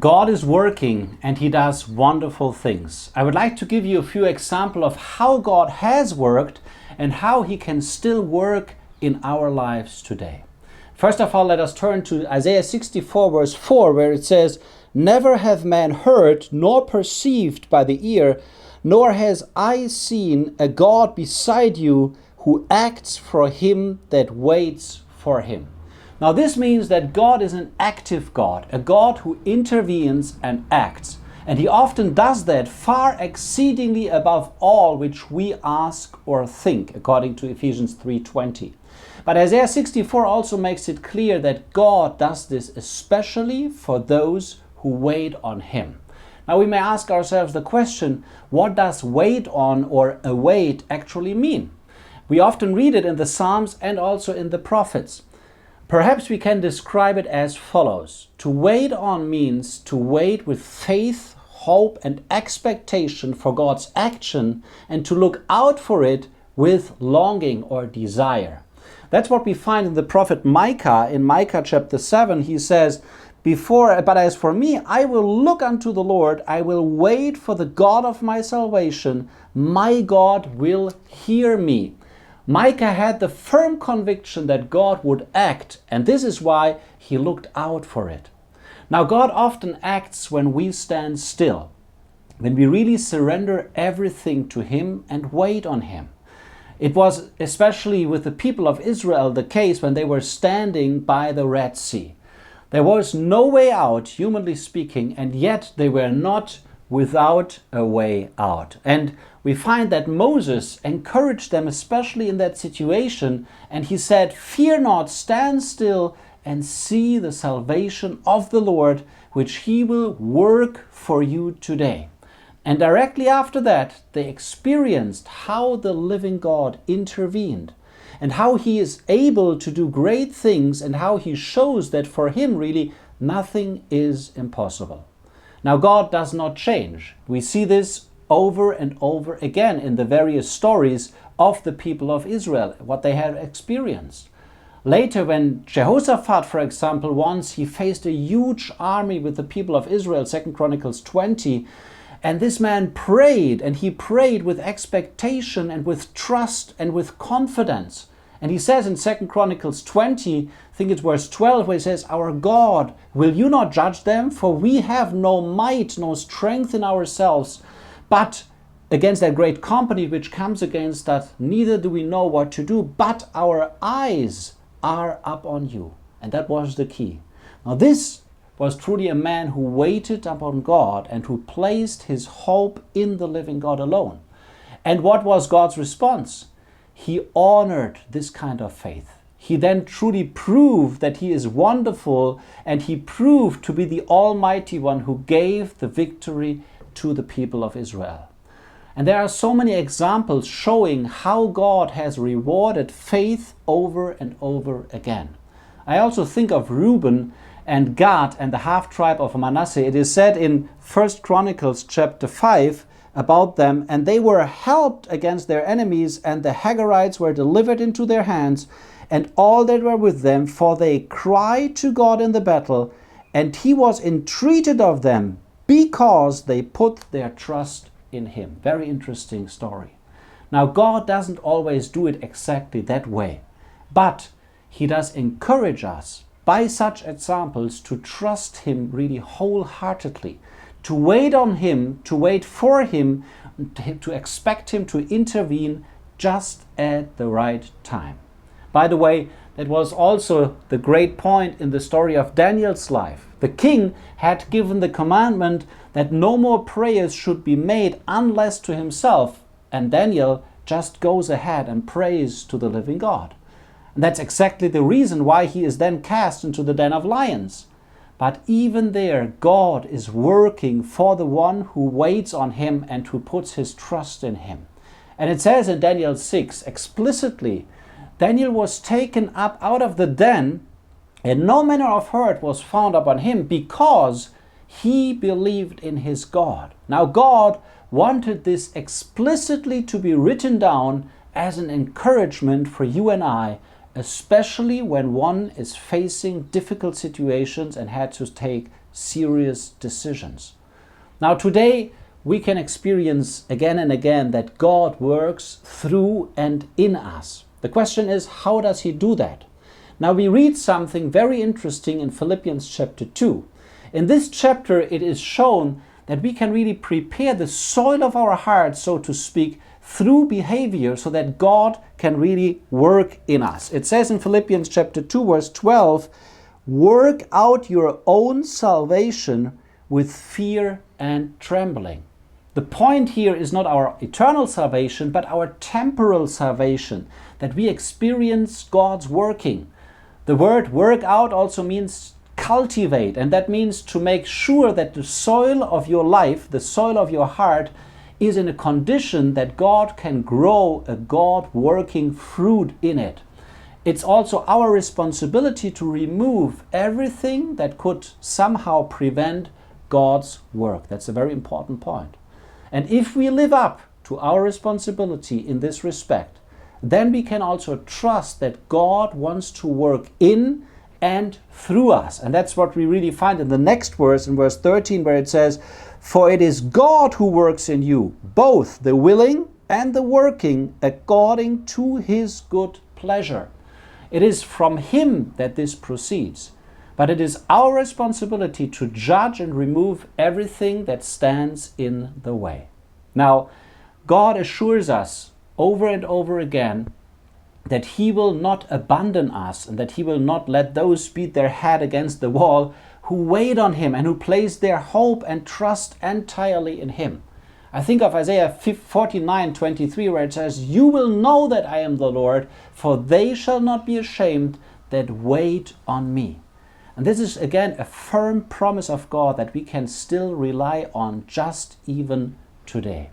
God is working and He does wonderful things. I would like to give you a few examples of how God has worked and how He can still work in our lives today. First of all, let us turn to Isaiah 64 verse 4, where it says, "Never have man heard nor perceived by the ear, nor has eye seen a God beside you who acts for him that waits for Him." Now this means that God is an active God, a God who intervenes and acts. And He often does that far exceedingly above all which we ask or think, according to Ephesians 3:20. But Isaiah 64 also makes it clear that God does this especially for those who wait on Him. Now we may ask ourselves the question, what does wait on or await actually mean? We often read it in the Psalms and also in the prophets. Perhaps we can describe it as follows. To wait on means to wait with faith, hope, and expectation for God's action and to look out for it with longing or desire. That's what we find in the prophet Micah. In Micah chapter 7, he says, "But as for me, I will look unto the Lord, I will wait for the God of my salvation, my God will hear me." Micah had the firm conviction that God would act, and this is why he looked out for it. Now, God often acts when we stand still, when we really surrender everything to Him and wait on Him. It was especially with the people of Israel the case when they were standing by the Red Sea. There was no way out, humanly speaking, and yet they were not without a way out. And we find that Moses encouraged them, especially in that situation, and he said, "Fear not, stand still and see the salvation of the Lord, which He will work for you today." And directly after that, they experienced how the living God intervened and how He is able to do great things and how He shows that for Him really nothing is impossible. Now, God does not change. We see this over and over again in the various stories of the people of Israel, what they have experienced. Later, when Jehoshaphat, for example, once he faced a huge army with the people of Israel, 2 Chronicles 20, and this man prayed, and he prayed with expectation and with trust and with confidence. And he says in 2 Chronicles 20, I think it's verse 12, where he says, "Our God, will you not judge them? For we have no might, no strength in ourselves, but against that great company which comes against us, neither do we know what to do, but our eyes are up on you." And that was the key. Now this was truly a man who waited upon God and who placed his hope in the living God alone. And what was God's response? He honored this kind of faith. He then truly proved that He is wonderful, and He proved to be the Almighty One who gave the victory to the people of Israel. And there are so many examples showing how God has rewarded faith over and over again. I also think of Reuben and Gad and the half-tribe of Manasseh. It is said in 1 Chronicles chapter 5 about them, "And they were helped against their enemies, and the Hagarites were delivered into their hands, and all that were with them, for they cried to God in the battle, and He was entreated of them, because they put their trust in Him." Very interesting story. Now, God doesn't always do it exactly that way, but He does encourage us by such examples to trust Him really wholeheartedly, to wait on Him, to wait for Him, to expect Him to intervene just at the right time. By the way, that was also the great point in the story of Daniel's life. The king had given the commandment that no more prayers should be made unless to himself, and Daniel just goes ahead and prays to the living God. And that's exactly the reason why he is then cast into the den of lions. But even there, God is working for the one who waits on Him and who puts his trust in Him. And it says in Daniel 6 explicitly, Daniel was taken up out of the den, and no manner of hurt was found upon him, because he believed in his God. Now God wanted this explicitly to be written down as an encouragement for you and I, especially when one is facing difficult situations and had to take serious decisions. Now today we can experience again and again that God works through and in us. The question is, how does He do that? Now we read something very interesting in Philippians chapter 2. In this chapter it is shown that we can really prepare the soil of our hearts, so to speak, through behavior so that God can really work in us. It says in Philippians chapter 2 verse 12, work out your own salvation with fear and trembling. The point here is not our eternal salvation, but our temporal salvation, that we experience God's working. The word work out also means cultivate, and that means to make sure that the soil of your life, the soil of your heart, is in a condition that God can grow a God-working fruit in it. It's also our responsibility to remove everything that could somehow prevent God's work. That's a very important point. And if we live up to our responsibility in this respect, then we can also trust that God wants to work in and through us. And that's what we really find in the next verse, in verse 13, where it says, for it is God who works in you, both the willing and the working according to His good pleasure. It is from Him that this proceeds, but it is our responsibility to judge and remove everything that stands in the way. Now, God assures us over and over again that He will not abandon us and that He will not let those beat their head against the wall who wait on Him and who place their hope and trust entirely in Him. I think of Isaiah 49:23, where it says, you will know that I am the Lord, for they shall not be ashamed that wait on me. And this is again a firm promise of God that we can still rely on just even today.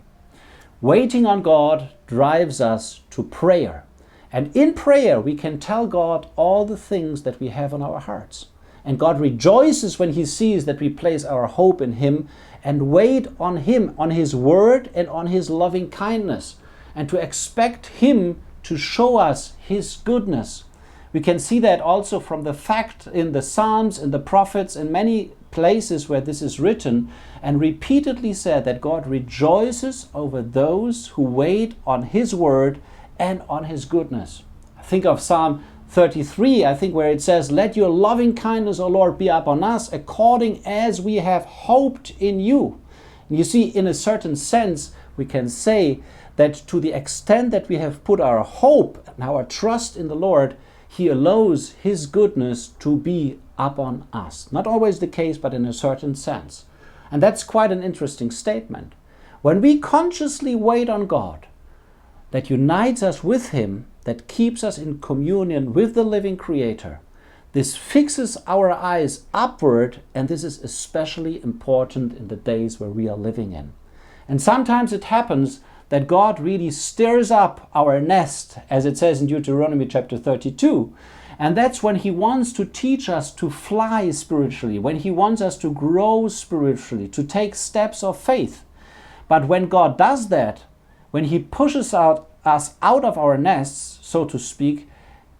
Waiting on God drives us to prayer. And in prayer we can tell God all the things that we have on our hearts. And God rejoices when He sees that we place our hope in Him and wait on Him, on His word and on His loving kindness, and to expect Him to show us His goodness. We can see that also from the fact in the Psalms, in the prophets, in many places where this is written and repeatedly said that God rejoices over those who wait on His word and on His goodness. Think of Psalm 33, I think, where it says, let your loving kindness, O Lord, be upon us according as we have hoped in you. And you see, in a certain sense, we can say that to the extent that we have put our hope and our trust in the Lord, He allows His goodness to be upon us. Not always the case, but in a certain sense. And that's quite an interesting statement. When we consciously wait on God, that unites us with Him, that keeps us in communion with the living Creator, this fixes our eyes upward, and this is especially important in the days where we are living in. And sometimes it happens that God really stirs up our nest, as it says in Deuteronomy chapter 32. And that's when He wants to teach us to fly spiritually, when He wants us to grow spiritually, to take steps of faith. But when God does that, when He pushes us out of our nests, so to speak,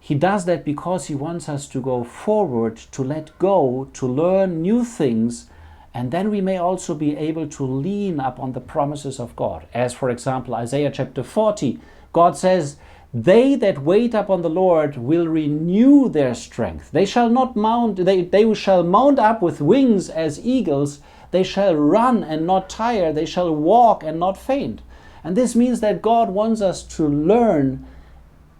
He does that because He wants us to go forward, to let go, to learn new things, and then we may also be able to lean upon the promises of God. As for example, Isaiah chapter 40, God says, they that wait upon the Lord will renew their strength. They shall not mount, they shall mount up with wings as eagles. They shall run and not tire. They shall walk and not faint. And this means that God wants us to learn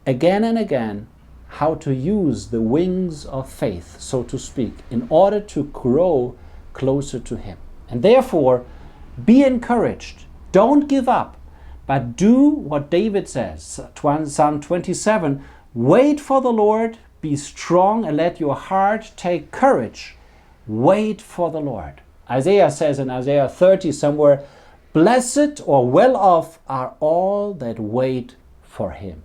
again and again how to use the wings of faith, so to speak, in order to grow closer to Him. And therefore, be encouraged. Don't give up, but do what David says, Psalm 27, wait for the Lord, be strong, and let your heart take courage. Wait for the Lord. Isaiah says in Isaiah 30 somewhere, blessed or well off are all that wait for Him.